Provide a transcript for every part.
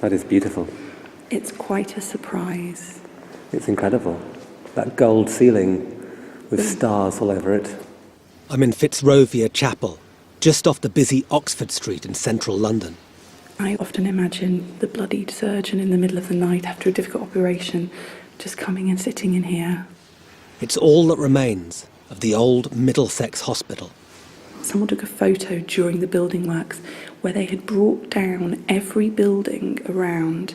That is beautiful. It's quite a surprise. It's incredible. That gold ceiling with stars all over it. I'm in Fitzrovia Chapel, just off the busy Oxford Street in central London. I often imagine the bloodied surgeon in the middle of the night after a difficult operation just coming and sitting in here. It's all that remains of the old Middlesex Hospital. Someone took a photo during the building works where they had brought down every building around,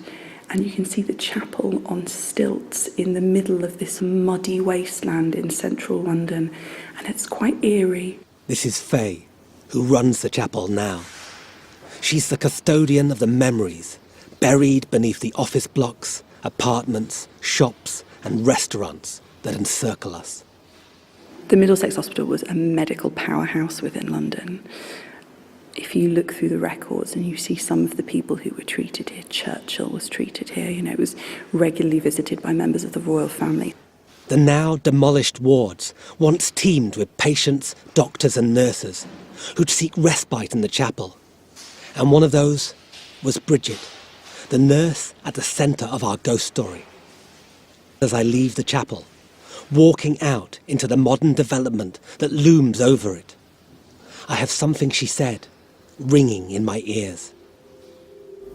and you can see the chapel on stilts in the middle of this muddy wasteland in central London, and it's quite eerie. This is Faye, who runs the chapel now. She's the custodian of the memories buried beneath the office blocks, apartments, shops and restaurants that encircle us. The Middlesex Hospital was a medical powerhouse within London. If you look through the records and you see some of the people who were treated here, Churchill was treated here, it was regularly visited by members of the royal family. The now demolished wards once teemed with patients, doctors and nurses who'd seek respite in the chapel. And one of those was Bridget, the nurse at the centre of our ghost story. As I leave the chapel, walking out into the modern development that looms over it, I have something she said ringing in my ears.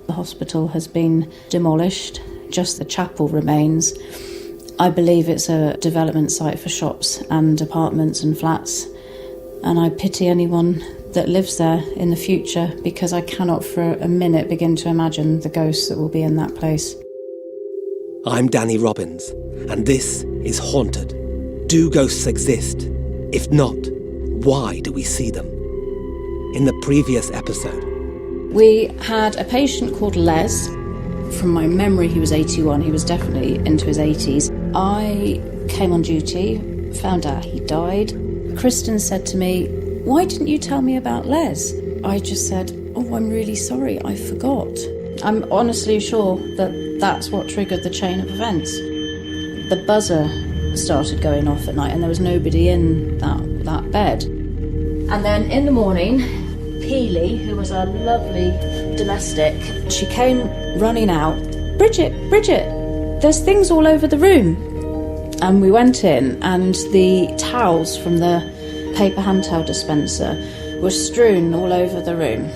The hospital has been demolished, just the chapel remains. I believe it's a development site for shops and apartments and flats, and I pity anyone that lives there in the future because I cannot for a minute begin to imagine the ghosts that will be in that place. I'm Danny Robbins, and this is Haunted. Do ghosts exist? If not, why do we see them? In the previous episode, we had a patient called Les. From my memory, he was 81. He was definitely into his 80s. I came on duty, found out he died. Kristen said to me, "Why didn't you tell me about Les?" I just said, "Oh, I'm really sorry, I forgot." I'm honestly sure that that's what triggered the chain of events. The buzzer started going off at night and there was nobody in that bed. And then in the morning, Peely, who was a lovely domestic, she came running out. Bridget, there's things all over the room." And we went in and the towels from the paper hand towel dispenser were strewn all over the room.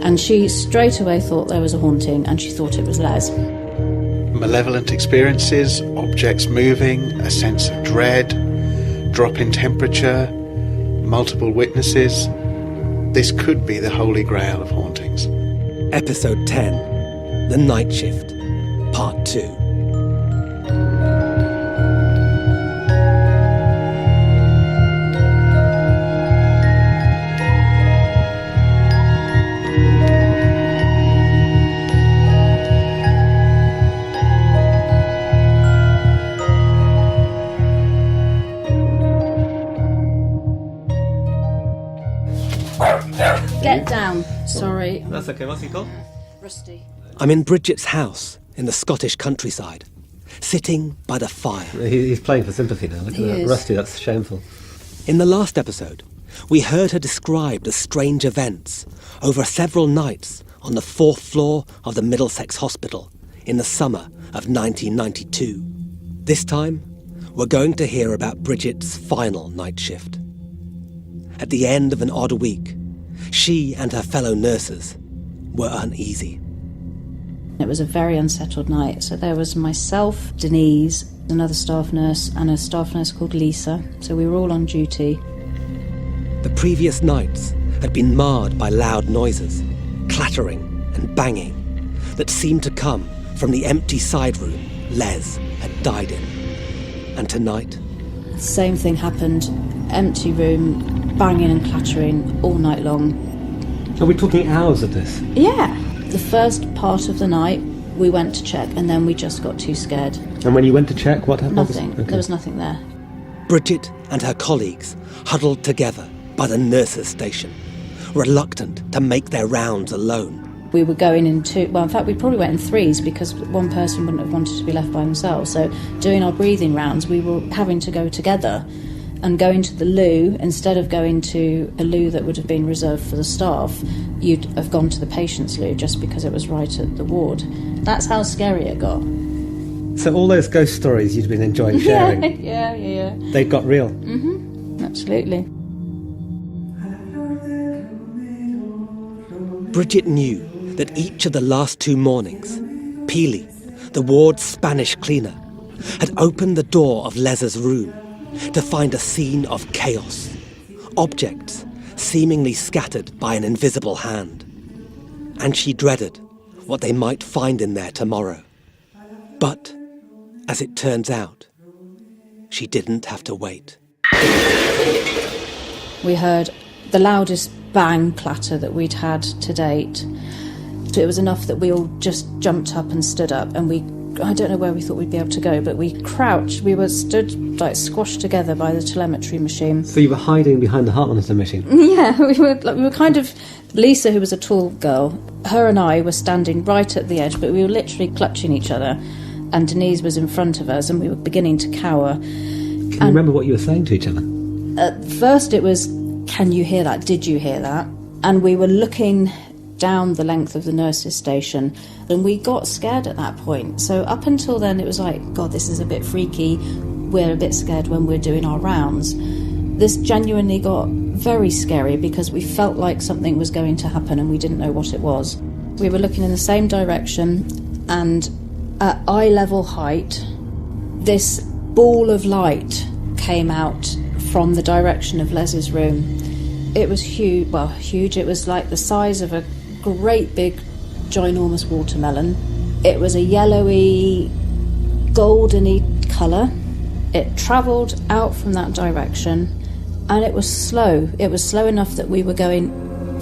And she straight away thought there was a haunting and she thought it was Les. Malevolent experiences, objects moving, a sense of dread, drop in temperature, multiple witnesses. This could be the holy grail of hauntings. Episode 10, The Night Shift, Part 2. Get down. Sorry. That's okay. What's he called? Rusty. I'm in Bridget's house in the Scottish countryside, sitting by the fire. He's playing for sympathy now. Look at that. is. Rusty, that's shameful. In the last episode, we heard her describe the strange events over several nights on the 4th floor of the Middlesex Hospital in the summer of 1992. This time, we're going to hear about Bridget's final night shift. At the end of an odd week, she and her fellow nurses were uneasy. It was a very unsettled night. So there was myself, Denise, another staff nurse, and a staff nurse called Lisa. So we were all on duty. The previous nights had been marred by loud noises, clattering and banging, that seemed to come from the empty side room Les had died in. And tonight, The same thing happened. Empty room, banging and clattering all night long. Are we talking hours of this? Yeah. The first part of the night, we went to check, and then we just got too scared. And when you went to check, what happened? Nothing. Okay. There was nothing there. Bridget and her colleagues huddled together by the nurses' station, reluctant to make their rounds alone. We were going in in fact, we probably went in threes because one person wouldn't have wanted to be left by themselves. So doing our breathing rounds, we were having to go together. and going to the loo, instead of going to a loo that would have been reserved for the staff, you'd have gone to the patient's loo just because it was right at the ward. That's how scary it got. So all those ghost stories you'd been enjoying sharing, Yeah. they got real. Absolutely. Bridget knew that each of the last 2 mornings, Peely, the ward's Spanish cleaner, had opened the door of Les's room to find a scene of chaos, objects seemingly scattered by an invisible hand. And she dreaded what they might find in there tomorrow. But, as it turns out, she didn't have to wait. We heard the loudest bang clatter that we'd had to date. It was enough that we all just jumped up and stood up, and I don't know where we thought we'd be able to go, but we crouched. We were stood like squashed together by the telemetry machine. So you were hiding behind the heart monitor machine? Yeah, we were kind of... Lisa, who was a tall girl, her and I were standing right at the edge, but we were literally clutching each other, and Denise was in front of us, and we were beginning to cower. Can you remember what you were saying to each other? At first it was, "Can you hear that? Did you hear that?" And we were looking down the length of the nurses' station, and we got scared at that point. So up until then it was like, God, this is a bit freaky. We're a bit scared when we're doing our rounds. This genuinely got very scary because we felt like something was going to happen and we didn't know what it was. We were looking in the same direction, and at eye level height, this ball of light came out from the direction of Les's room. It was huge. It was like the size of a great big ginormous watermelon. It was a yellowy goldeny colour. It travelled out from that direction, and it was slow. It was slow enough that we were going,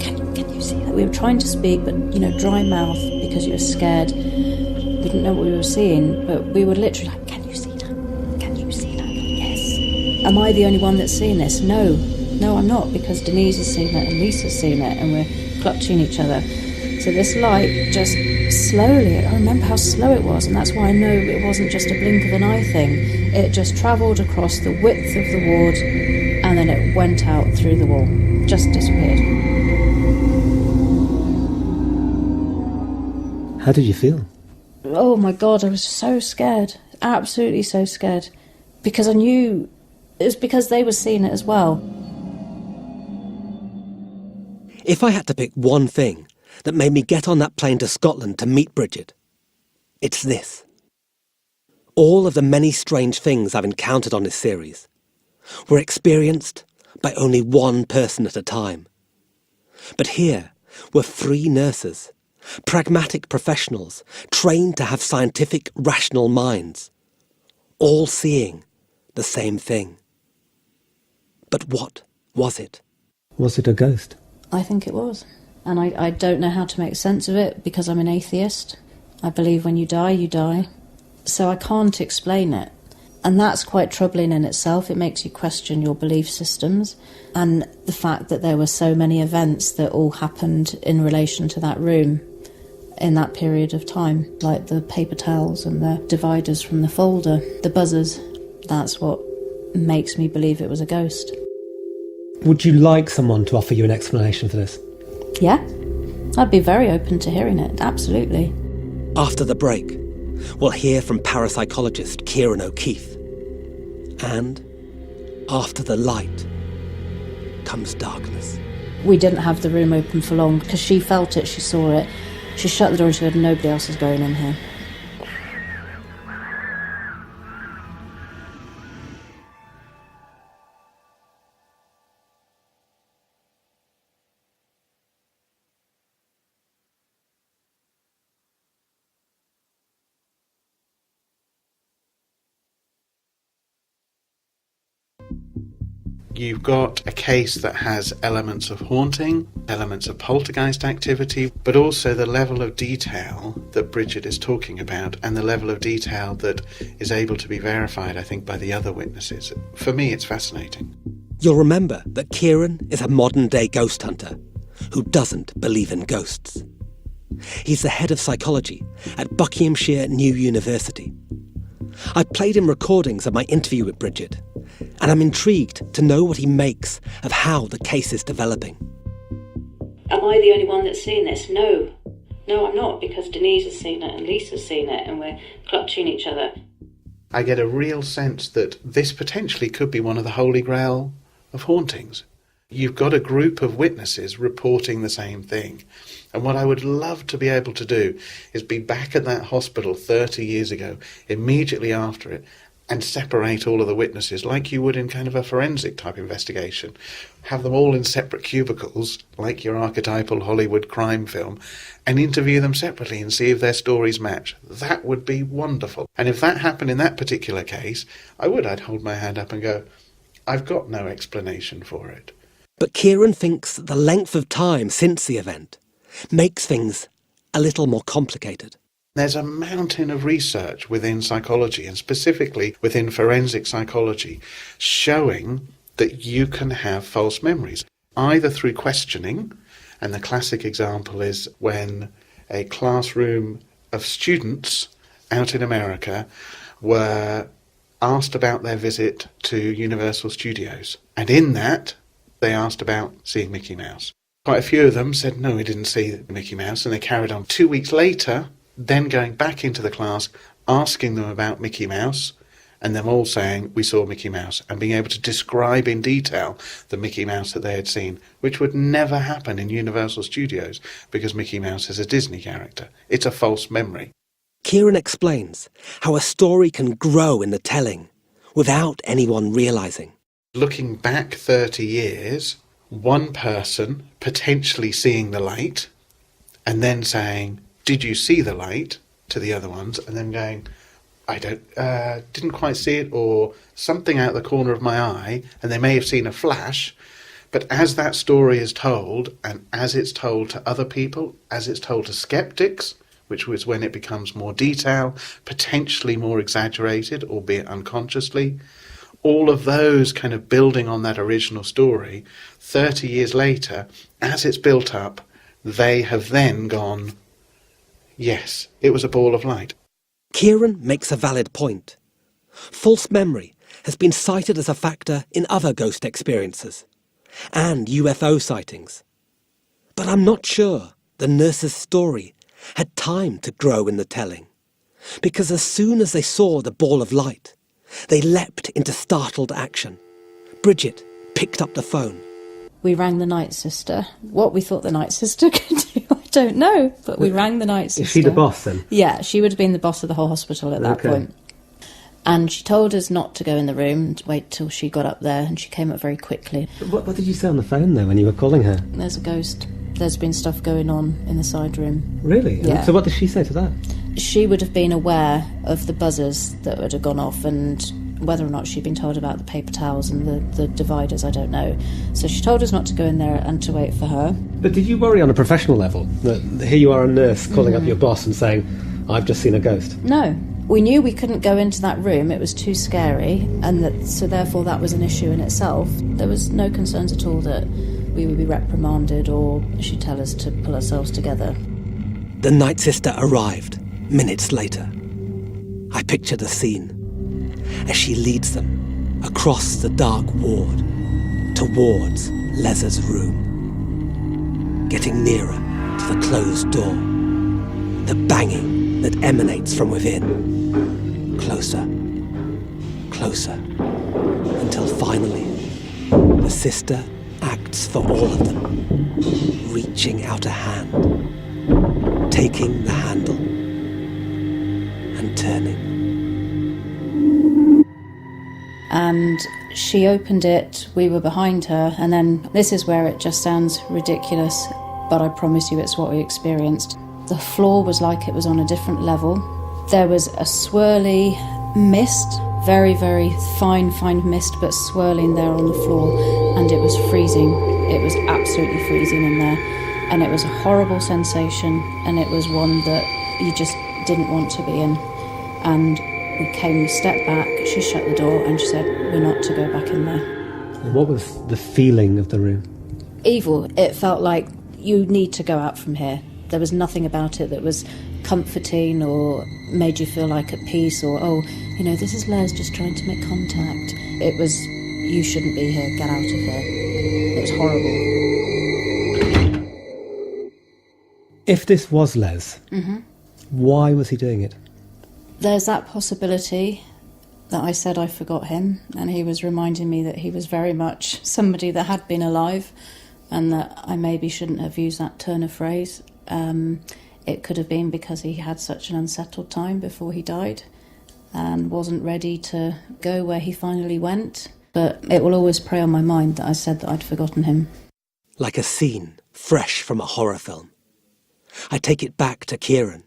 can you see that? We were trying to speak, but dry mouth because you were scared. We didn't know what we were seeing, but we were literally like, can you see that? Can you see that? Yes. Am I the only one that's seen this? No, I'm not, because Denise has seen it and Lisa's seen it, and we're clutching each other. So this light just slowly, I remember how slow it was, and that's why I know it wasn't just a blink of an eye thing. It just travelled across the width of the ward, and then it went out through the wall, just disappeared. How did you feel? Oh my God, I was so scared, absolutely so scared, because I knew it was because they were seeing it as well. If I had to pick one thing that made me get on that plane to Scotland to meet Bridget, it's this. All of the many strange things I've encountered on this series were experienced by only one person at a time. But here were 3 nurses, pragmatic professionals trained to have scientific, rational minds, all seeing the same thing. But what was it? Was it a ghost? I think it was. And I don't know how to make sense of it because I'm an atheist. I believe when you die, you die. So I can't explain it. And that's quite troubling in itself. It makes you question your belief systems and the fact that there were so many events that all happened in relation to that room in that period of time, like the paper towels and the dividers from the folder, the buzzers. That's what makes me believe it was a ghost. Would you like someone to offer you an explanation for this? Yeah, I'd be very open to hearing it, absolutely. After the break, we'll hear from parapsychologist Kieran O'Keefe. And after the light comes darkness. We didn't have the room open for long because she felt it, she saw it. She shut the door and she said, nobody else is going in here. You've got a case that has elements of haunting, elements of poltergeist activity, but also the level of detail that Bridget is talking about and the level of detail that is able to be verified, I think, by the other witnesses. For me, it's fascinating. You'll remember that Kieran is a modern-day ghost hunter who doesn't believe in ghosts. He's the head of psychology at Buckinghamshire New University. I played him recordings of my interview with Bridget, and I'm intrigued to know what he makes of how the case is developing. Am I the only one that's seen this? No. No, I'm not, because Denise has seen it and Lisa's seen it, and we're clutching each other. I get a real sense that this potentially could be one of the holy grail of hauntings. You've got a group of witnesses reporting the same thing. And what I would love to be able to do is be back at that hospital 30 years ago, immediately after it, and separate all of the witnesses like you would in kind of a forensic type investigation. Have them all in separate cubicles, like your archetypal Hollywood crime film, and interview them separately and see if their stories match. That would be wonderful. And if that happened in that particular case, I'd hold my hand up and go, I've got no explanation for it. But Kieran thinks that the length of time since the event makes things a little more complicated. There's a mountain of research within psychology, and specifically within forensic psychology, showing that you can have false memories, either through questioning, and the classic example is when a classroom of students out in America were asked about their visit to Universal Studios. And in that, they asked about seeing Mickey Mouse. Quite a few of them said, no, we didn't see Mickey Mouse, and they carried on. 2 weeks later, then going back into the class, asking them about Mickey Mouse, and them all saying, we saw Mickey Mouse, and being able to describe in detail the Mickey Mouse that they had seen, which would never happen in Universal Studios, because Mickey Mouse is a Disney character. It's a false memory. Kieran explains how a story can grow in the telling without anyone realising. Looking back 30 years, one person potentially seeing the light, and then saying, did you see the light, to the other ones, and then going, I didn't quite see it, or something out the corner of my eye, and they may have seen a flash, but as that story is told, and as it's told to other people, as it's told to sceptics, which was when it becomes more detail, potentially more exaggerated, albeit unconsciously, all of those kind of building on that original story, 30 years later, as it's built up, they have then gone, yes, it was a ball of light. Kieran makes a valid point. False memory has been cited as a factor in other ghost experiences and UFO sightings. But I'm not sure the nurse's story had time to grow in the telling, because as soon as they saw the ball of light, they leapt into startled action. Bridget picked up the phone. We rang the night sister. What we thought the night sister could do, I don't know, but we rang the night sister. Is she the boss then? Yeah, she would have been the boss of the whole hospital at that point. And she told us not to go in the room, to wait till she got up there, and she came up very quickly. What did you say on the phone though when you were calling her? There's a ghost. There's been stuff going on in the side room. Really? Yeah. So what did she say to that? She would have been aware of the buzzers that would have gone off, and whether or not she'd been told about the paper towels and the dividers, I don't know. So she told us not to go in there and to wait for her. But did you worry on a professional level that here you are, a nurse calling up your boss and saying, I've just seen a ghost? No. We knew we couldn't go into that room, it was too scary, and so therefore that was an issue in itself. There was no concerns at all that we would be reprimanded or she'd tell us to pull ourselves together. The night sister arrived minutes later. I picture the scene as she leads them across the dark ward towards Les's room, getting nearer to the closed door, the banging that emanates from within, closer, closer, until finally the sister acts for all of them, reaching out a hand, taking the handle and turning. And she opened it, we were behind her, and then this is where it just sounds ridiculous, but I promise you it's what we experienced. The floor was like it was on a different level. There was a swirly mist, very, very fine mist, but swirling there on the floor, and it was freezing. It was absolutely freezing in there, and it was a horrible sensation, and it was one that you just didn't want to be in. And we stepped back, she shut the door, and she said, we're not to go back in there. What was the feeling of the room? Evil. It felt like, you need to go out from here. There was nothing about it that was comforting or made you feel like at peace or, this is Les just trying to make contact. It was you shouldn't be here, get out of here. It was horrible. If this was Les, why was he doing it? There's that possibility that I said I forgot him, and he was reminding me that he was very much somebody that had been alive, and that I maybe shouldn't have used that turn of phrase. It could have been because he had such an unsettled time before he died and wasn't ready to go where he finally went. But it will always prey on my mind that I said that I'd forgotten him. Like a scene fresh from a horror film. I take it back to Kieran.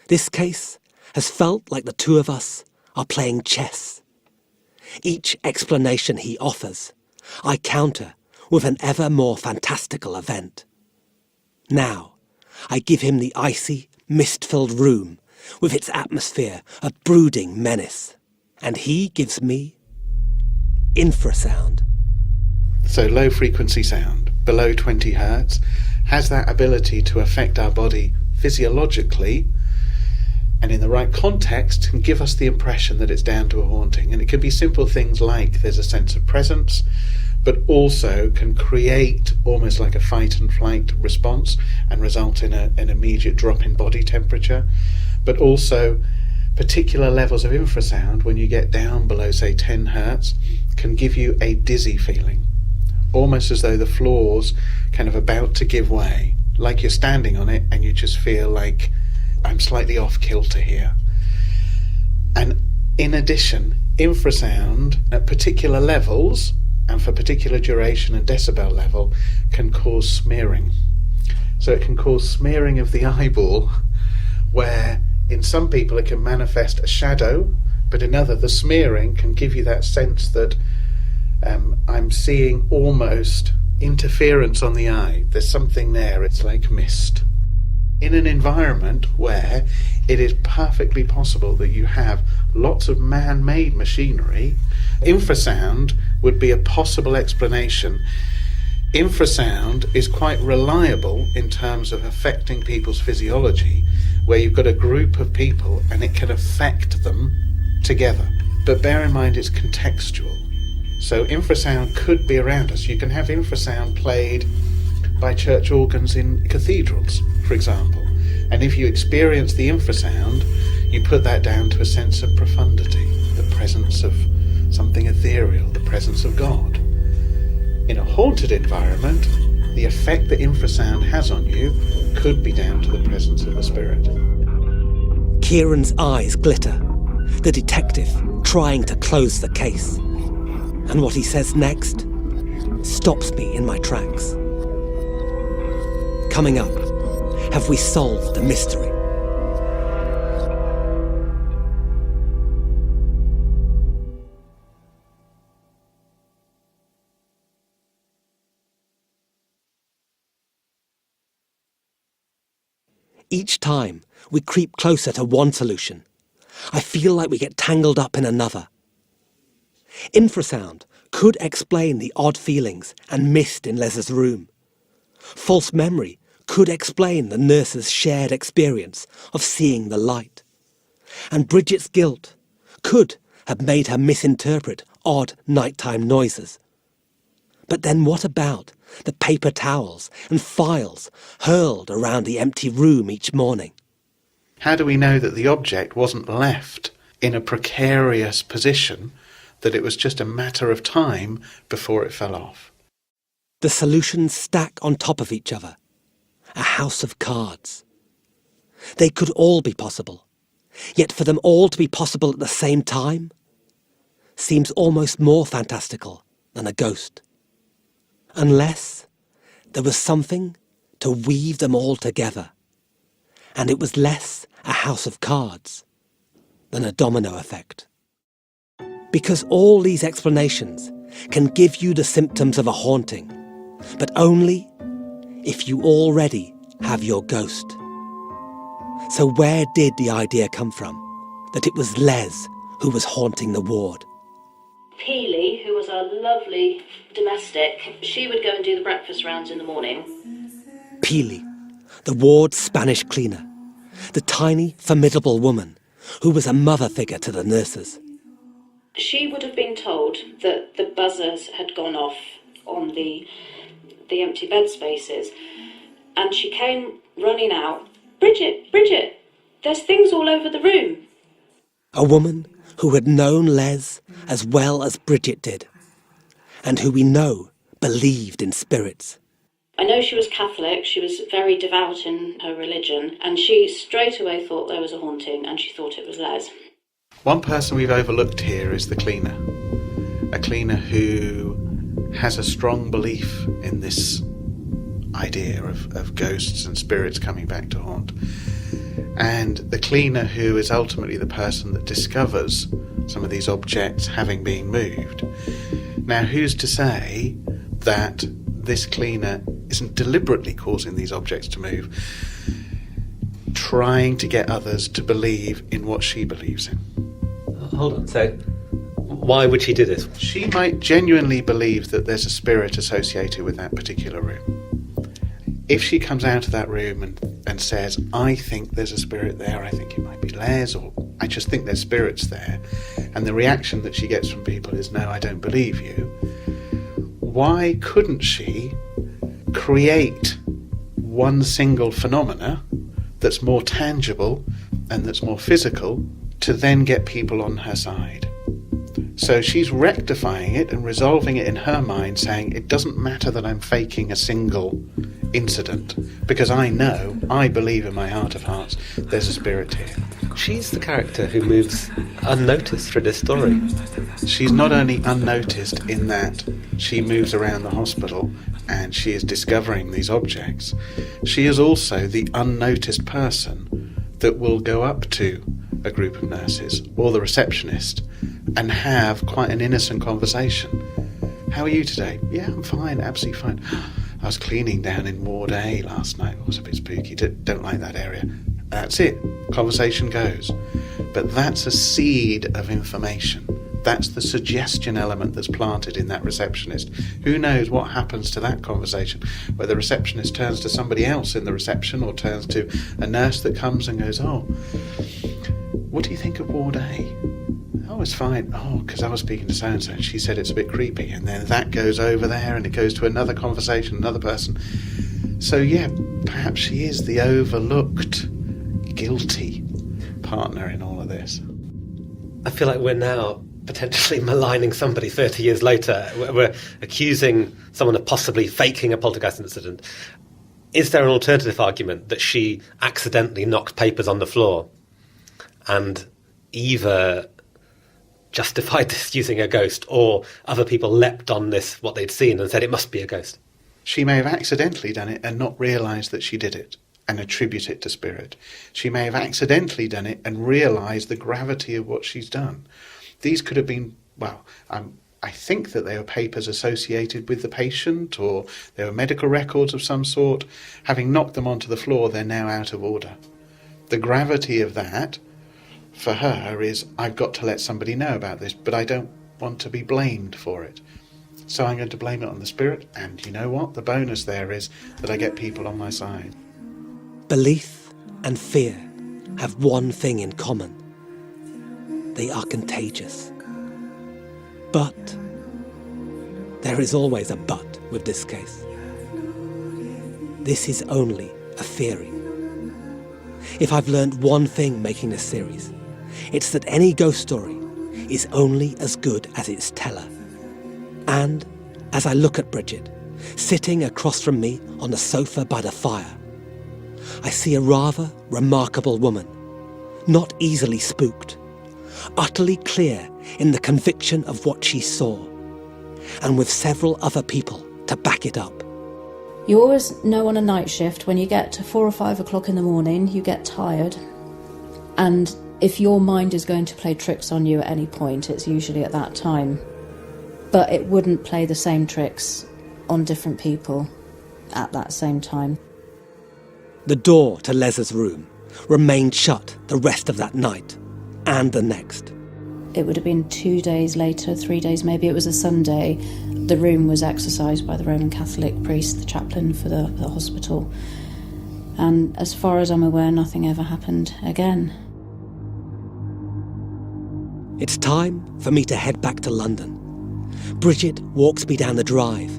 This case has felt like the two of us are playing chess. Each explanation he offers, I counter with an ever more fantastical event. Now, I give him the icy, mist-filled room with its atmosphere of brooding menace, and he gives me infrasound. So low frequency sound, below 20 hertz, has that ability to affect our body physiologically, and in the right context can give us the impression that it's down to a haunting. And it can be simple things like there's a sense of presence, but also can create almost like a fight and flight response and result in an immediate drop in body temperature. But also particular levels of infrasound, when you get down below, say, 10 hertz, can give you a dizzy feeling, almost as though the floor's kind of about to give way, like you're standing on it and you just feel like, I'm slightly off kilter here. And in addition, infrasound at particular levels and for particular duration and decibel level can cause smearing. So it can cause smearing of the eyeball, where in some people it can manifest a shadow, but in other, the smearing can give you that sense that I'm seeing almost interference on the eye. There's something there, it's like mist. In an environment where it is perfectly possible that you have lots of man-made machinery, infrasound would be a possible explanation. Infrasound is quite reliable in terms of affecting people's physiology, where you've got a group of people and it can affect them together. But bear in mind it's contextual. So infrasound could be around us. You can have infrasound played by church organs in cathedrals, for example. And if you experience the infrasound, you put that down to a sense of profundity, the presence of something ethereal, the presence of God. In a haunted environment, the effect that infrasound has on you could be down to the presence of the spirit. Kieran's eyes glitter, the detective trying to close the case. And what he says next stops me in my tracks. Coming up, have we solved the mystery? Each time we creep closer to one solution, I feel like we get tangled up in another. Infrasound could explain the odd feelings and mist in Les's room. False memory could explain the nurse's shared experience of seeing the light. And Bridget's guilt could have made her misinterpret odd nighttime noises. But then what about the paper towels and files hurled around the empty room each morning? How do we know that the object wasn't left in a precarious position, that it was just a matter of time before it fell off? The solutions stack on top of each other. A house of cards. They could all be possible. Yet for them all to be possible at the same time seems almost more fantastical than a ghost. Unless there was something to weave them all together, and it was less a house of cards than a domino effect. Because all these explanations can give you the symptoms of a haunting, but only if you already have your ghost. So where did the idea come from that it was Les who was haunting the ward? Peely, who was our lovely domestic, she would go and do the breakfast rounds in the morning. Peely, the ward's Spanish cleaner, the tiny, formidable woman who was a mother figure to the nurses. She would have been told that the buzzers had gone off on the empty bed spaces, and she came running out, Bridget, Bridget, there's things all over the room. A woman who had known Les as well as Bridget did, and who we know believed in spirits. I know she was Catholic, she was very devout in her religion, and she straight away thought there was a haunting, and she thought it was Les. One person we've overlooked here is the cleaner. A cleaner who has a strong belief in this idea of ghosts and spirits coming back to haunt. And the cleaner who is ultimately the person that discovers some of these objects having been moved. Now, who's to say that this cleaner isn't deliberately causing these objects to move, trying to get others to believe in what she believes in? Hold on, so why would she do this? She might genuinely believe that there's a spirit associated with that particular room. If she comes out of that room and says, I think there's a spirit there, I think it might be Les, or I just think there's spirits there, and the reaction that she gets from people is, no, I don't believe you, why couldn't she create one single phenomena that's more tangible and that's more physical to then get people on her side? So she's rectifying it and resolving it in her mind, saying it doesn't matter that I'm faking a single incident, because I know, I believe in my heart of hearts, there's a spirit here. She's the character who moves unnoticed through this story. She's not only unnoticed in that she moves around the hospital and she is discovering these objects, she is also the unnoticed person that will go up to a group of nurses or the receptionist and have quite an innocent conversation. How are you today? Yeah, I'm fine, absolutely fine. I was cleaning down in Ward A last night. It was a bit spooky. Don't like that area. That's it. Conversation goes. But that's a seed of information. That's the suggestion element that's planted in that receptionist. Who knows what happens to that conversation? Whether the receptionist turns to somebody else in the reception or turns to a nurse that comes and goes, oh, what do you think of Ward A? Oh, it's fine. Oh, because I was speaking to so-and-so and she said it's a bit creepy. And then that goes over there and it goes to another conversation, another person. So, yeah, perhaps she is the overlooked, guilty partner in all of this. I feel like we're now potentially maligning somebody 30 years later. We're accusing someone of possibly faking a poltergeist incident. Is there an alternative argument that she accidentally knocked papers on the floor and either justified this using a ghost, or other people leapt on this, what they'd seen, and said it must be a ghost? She may have accidentally done it and not realised that she did it and attribute it to spirit. She may have accidentally done it and realised the gravity of what she's done. These could have been, well, I think that they were papers associated with the patient, or they were medical records of some sort. Having knocked them onto the floor, they're now out of order. The gravity of that for her is, I've got to let somebody know about this, but I don't want to be blamed for it. So I'm going to blame it on the spirit, and you know what? The bonus there is that I get people on my side. Belief and fear have one thing in common. They are contagious. But there is always a but with this case. This is only a theory. If I've learned one thing making this series, it's that any ghost story is only as good as its teller. And as I look at Bridget, sitting across from me on the sofa by the fire, I see a rather remarkable woman, not easily spooked, utterly clear in the conviction of what she saw, and with several other people to back it up. You always know on a night shift, when you get to 4 or 5 o'clock in the morning, you get tired. And if your mind is going to play tricks on you at any point, it's usually at that time. But it wouldn't play the same tricks on different people at that same time. The door to Les's room remained shut the rest of that night and the next. It would have been 2 days later, 3 days maybe. It was a Sunday. The room was exorcised by the Roman Catholic priest, the chaplain for the hospital. And as far as I'm aware, nothing ever happened again. It's time for me to head back to London. Bridget walks me down the drive,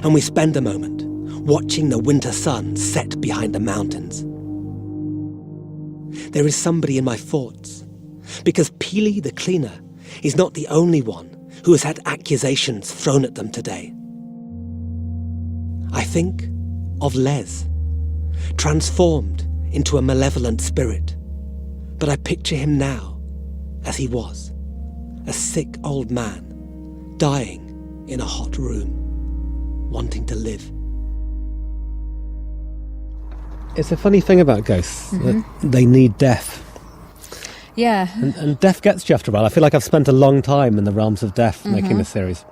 and we spend a moment watching the winter sun set behind the mountains. There is somebody in my thoughts, because Peely the cleaner is not the only one who has had accusations thrown at them today. I think of Les, transformed into a malevolent spirit, but I picture him now as he was, a sick old man, dying in a hot room, wanting to live. It's a funny thing about ghosts, that they need death. Yeah. And death gets you after a while. I feel like I've spent a long time in the realms of death making this series.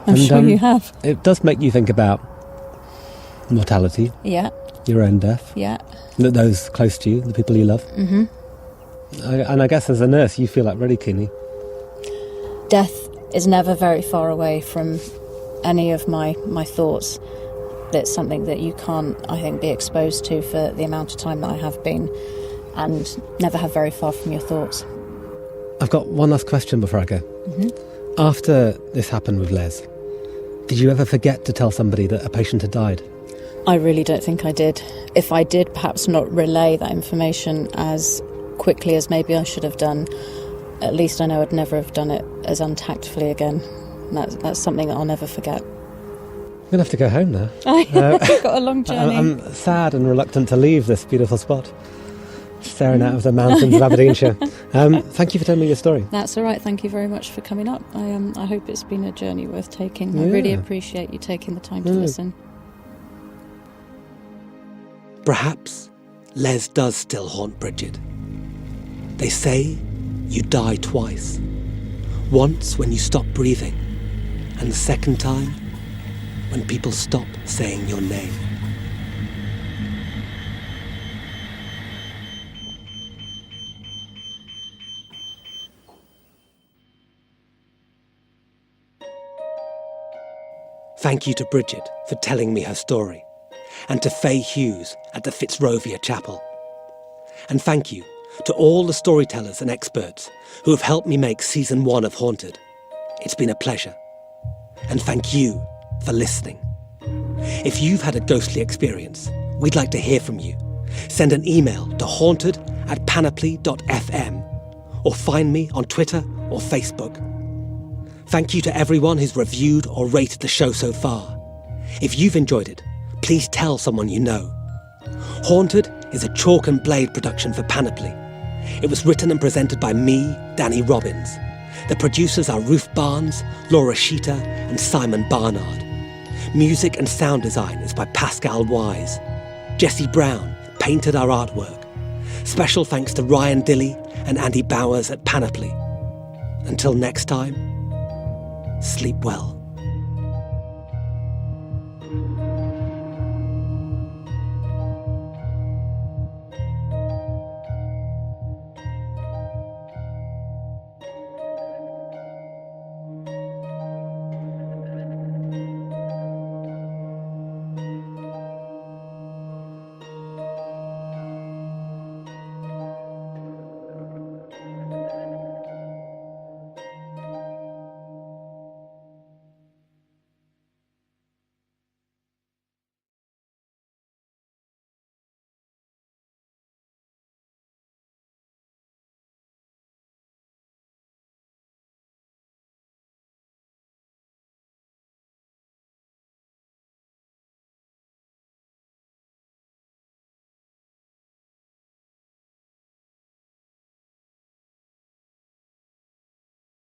I'm sure you have. It does make you think about mortality, Yeah. your own death, Yeah. those close to you, the people you love. Mm-hmm. And I guess as a nurse, you feel that really keenly. Death is never very far away from any of my thoughts. It's something that you can't, I think, be exposed to for the amount of time that I have been, and never have very far from your thoughts. I've got one last question before I go. After this happened with Les, did you ever forget to tell somebody that a patient had died? I really don't think I did. If I did, perhaps not relay that information as quickly as maybe I should have done, at least I know I'd never have done it as untactfully again. That's something that I'll never forget. I'm going to have to go home now. I've got a long journey. I'm sad and reluctant to leave this beautiful spot, staring out of the mountains of Aberdeenshire. Thank you for telling me your story. That's all right. Thank you very much for coming up. I hope it's been a journey worth taking. I really appreciate you taking the time to listen. Perhaps Les does still haunt Bridget. They say you die twice. Once when you stop breathing, and the second time when people stop saying your name. Thank you to Bridget for telling me her story, and to Faye Hughes at the Fitzrovia Chapel. And thank you to all the storytellers and experts who have helped me make Season 1 of Haunted. It's been a pleasure. And thank you for listening. If you've had a ghostly experience, we'd like to hear from you. Send an email to haunted@panoply.fm or find me on Twitter or Facebook. Thank you to everyone who's reviewed or rated the show so far. If you've enjoyed it, please tell someone you know. Haunted is a Chalk and Blade production for Panoply. It was written and presented by me, Danny Robbins. The producers are Ruth Barnes, Laura Sheeter, and Simon Barnard. Music and sound design is by Pascal Wise. Jesse Brown painted our artwork. Special thanks to Ryan Dilley and Andy Bowers at Panoply. Until next time, sleep well.